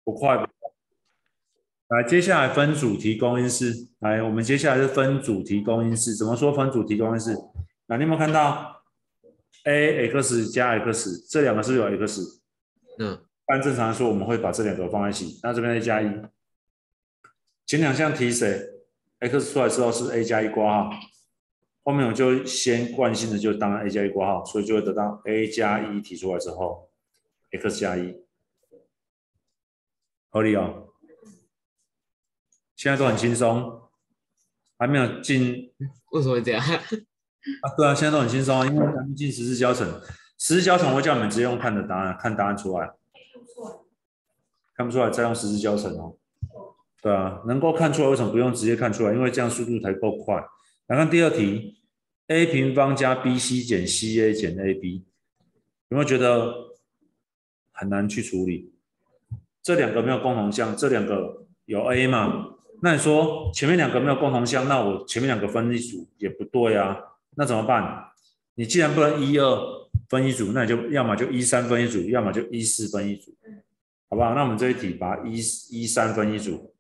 不快。来，接下来分组题公因式。来，我们接下来是分组题公因式。怎么说分组题公因式？那你有没有看到 ax 加 x 这两个是有 x？按正常来说，我们会把这两个放在一起。那这边 a 加1，前两项题谁 x 出来之后是 a 加1括号，后面我就先惯性的就当 a 加1括号，所以就会得到 a 加1提出来之后 x 加1，合理哦。现在都很轻松，还没有进。为什么会这样？对啊，现在都很轻松，因为还没进十字交乘。十字交乘我会叫你们直接用看的答案，看答案出来。看不出来再用十字交乘哦。对啊，能够看出来为什么不用直接看出来？因为这样速度才够快。来看第二题 ，a 平方加 bc 减 ca 减 ab， 有没有觉得很难去处理？这两个没有共同项，这两个有 a 嘛？那你说前面两个没有共同项，那我前面两个分一组也不对啊，那怎么办？你既然不能1、2分一组，那你就要么就1、3分一组，要么就1、4分一组，好不好？那我们这一题把1、3分一组，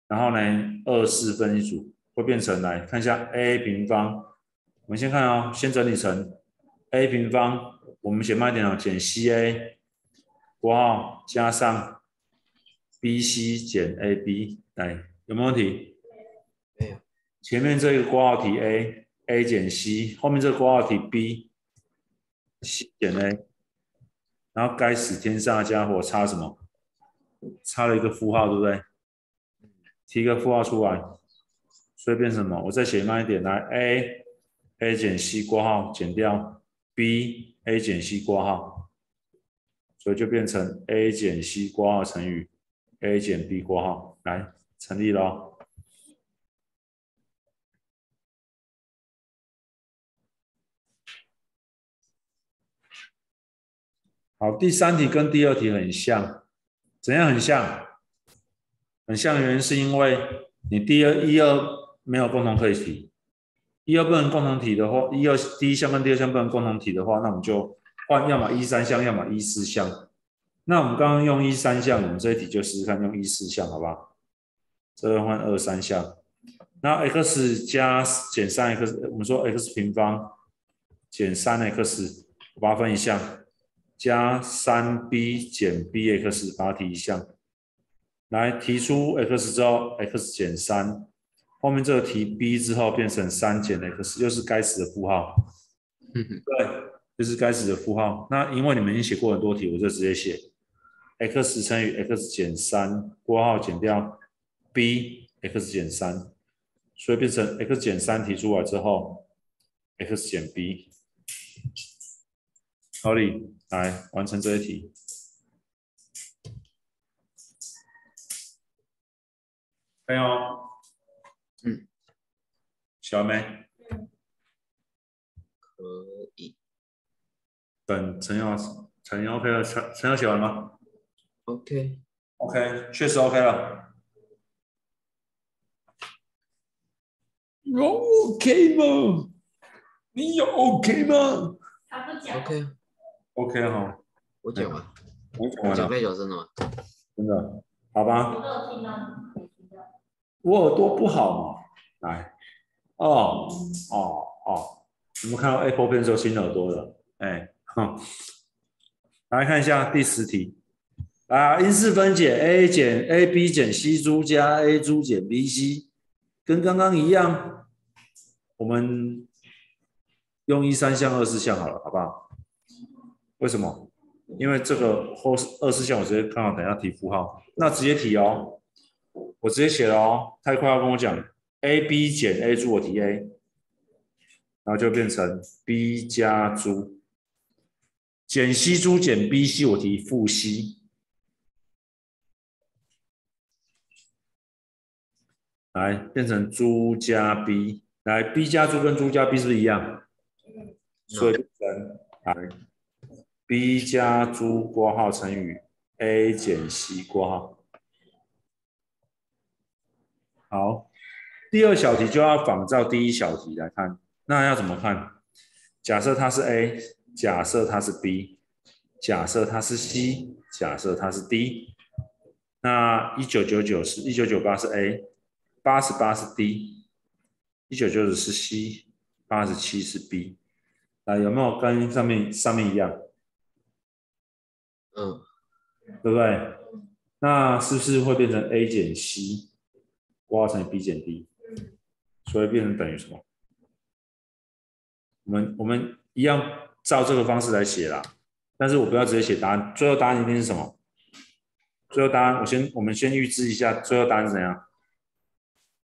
然后呢2、4分一组，会变成来看一下 a 平方。我们先看哦，先整理成 a 平方，我们写慢一点哦，减 ca 括号加上 bc 减 ab， 来有没有问题？没有。前面这个括号题 a 减 c， 后面这个括号题 b c 减 a， 然后该死天上的家伙差什么？差了一个负号，对不对？提一个负号出来，所以变成什么？我再写慢一点，来 a 减 c 括号减掉 b a 减 c 括号，所以就变成 a 减 c 括号乘以 a 减 b 括号，来成立咯。好，第三题跟第二题很像，怎样很像？很像的原因是因为你1、2没有共同可以提，1、2不能共同提的话，1、2第一项跟第二项不能共同提的话，那我们就换要么1、3项，要么1、4项。那我们刚刚用1、3项，我们这一题就试试看用1、4项，好不好？这个换2、3项。那 x 加减 3x， 我们说 x 平方减 3x， 我把它分一项，加 3b 减 bx， 把它提一项。来提出 x 之后 x 减3，后面这个提 b 之后变成3减 x， 又是该死的负号。对，就是该死的负号。那因为你们已经写过很多题，我就直接写 x 乘以 x 减3，括号减掉 b x 减3，所以变成 x 减3提出来之后 x 减 b， 合理。来完成这一题。可以哦。小梅。可以。等陈耀 OK 了，陈耀写完吗 OK。 ？OK， 确实 OK 了。有 OK 吗？你有 OK 吗OK。 ？OK 哈。我讲完。我讲完了。讲太小声了吗？真的？好吧。我耳朵不好嘛。来。哦。你们看到 Apple Pen 时候新耳朵了？来看一下第10题。因式分解 a 减 ab 减 c 猪加 a 猪减 bc， 跟刚刚一样，我们用1、3项、2、4项好了，好不好？为什么？因为这个后2、4项我直接看好，等一下提负号，那直接提哦，我直接写了哦，太快要跟我讲 ab 减 a 猪我提 a， 然后就变成 b 加猪减 c 猪减 bc 我提负 c。来变成猪加 b， 来 b 加猪跟猪加 b 是不是一样？所以变成来 b 加猪括号乘以 a 减 c 括号。好，第2小题就要仿照第1小题来看，那要怎么看？假设它是 a， 假设它是 b， 假设它是 c， 假设它是 d，那1999是1998是 A，88是 D，1990是 C，87是 B。啊，有没有跟上面一样？嗯，对不对？那是不是会变成 A 减 C， 括号乘以 B 减 D， 所以变成等于什么？我们一样照这个方式来写啦，但是我不要直接写答案，最后答案一定是什么？最后答案我们先预知一下，最后答案是怎样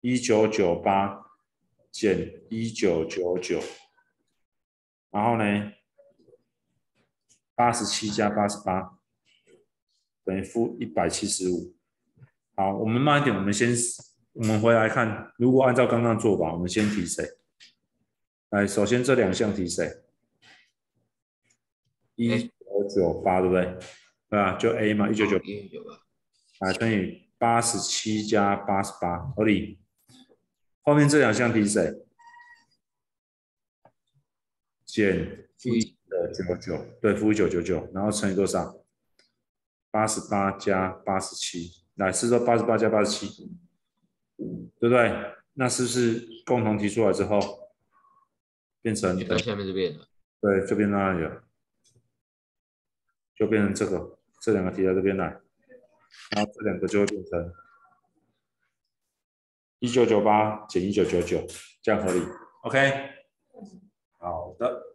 ？1998减1999，然后呢，87加88等于负175。好，我们慢一点，我们回来看，如果按照刚刚的做法，我们先提谁？来，首先这两项提谁？1998，对不对？对啊，就 A 嘛，1998， 1998，来乘以87加88，合理。后面这两项提谁？减负1，的99，对，负1999，然后乘以多少？88加87，来，是说88加87，对不对？那是不是共同提出来之后，变成选到下面这边了。对，就变那里了，就变成这两个提到这边来，然后这两个就会变成1998减1999，这样合理。OK，好的。